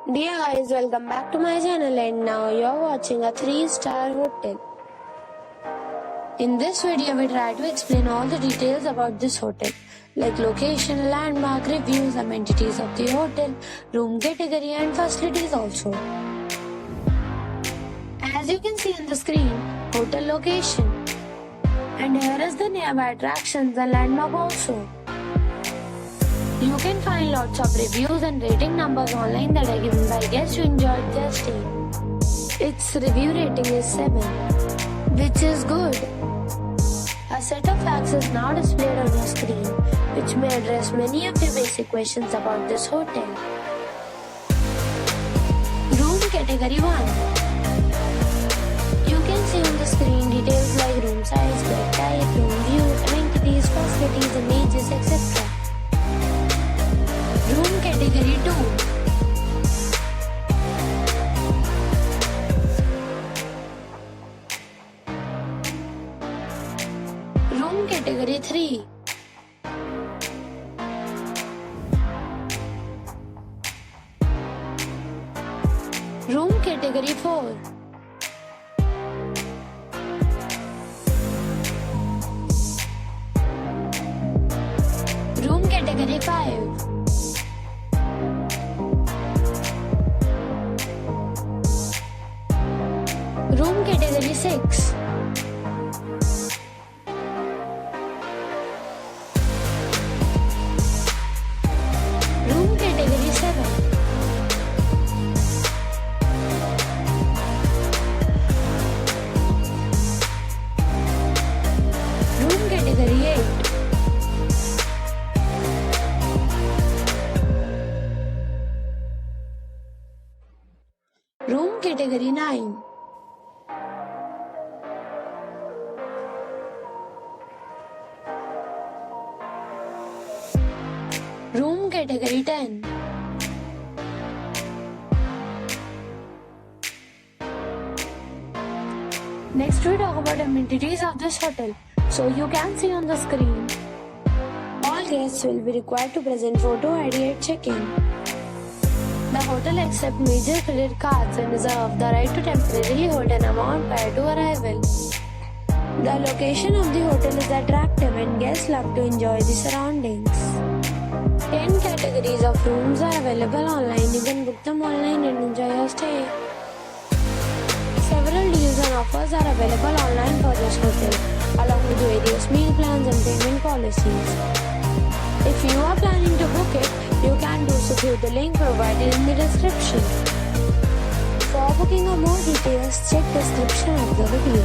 Dear guys, welcome back to my channel and now you're watching a 3-star hotel. In this video, we try to explain all the details about this hotel, like location, landmark, reviews, amenities of the hotel, room category and facilities also. As you can see on the screen, hotel location. And here is the nearby attractions and landmark also. You can find lots of reviews and rating numbers online that are given by guests who enjoyed their stay. Its review rating is 7, which is good. A set of facts is now displayed on your screen, which may address many of your basic questions about this hotel. Room Category 1. You can see on the screen details like room size, bed type, room view, amenities, facilities, images, etc. Room Category 2. Room Category 3. Room Category 4. Room Category 5. Room Category 6. Room Category 7. Room Category 8. Room Category 9. Room Category 10. Next we talk about amenities of this hotel. So you can see on the screen. All guests will be required to present photo ID at check-in. The hotel accepts major credit cards and reserves the right to temporarily hold an amount prior to arrival. The location of the hotel is attractive and guests love to enjoy the surroundings. 10 categories of rooms are available online. You can book them online and enjoy your stay. Several deals and offers are available online for this hotel, along with various meal plans and payment policies. If you are planning to book it, you can do so through the link provided in the description. For booking or more details, check the description of the video.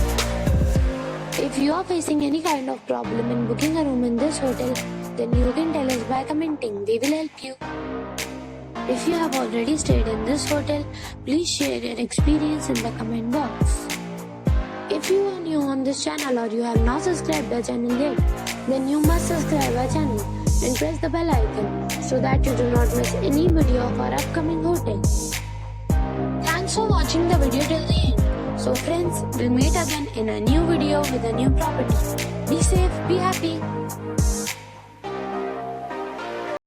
If you are facing any kind of problem in booking a room in this hotel, then you can tell us by commenting. We will help you. If you have already stayed in this hotel, please share your experience in the comment box. If you are new on this channel or you have not subscribed our channel yet, then you must subscribe our channel and press the bell icon so that you do not miss any video of our upcoming hotel. Thanks for watching the video till the end. So friends, we'll meet again in a new video with a new property. Be safe, be happy.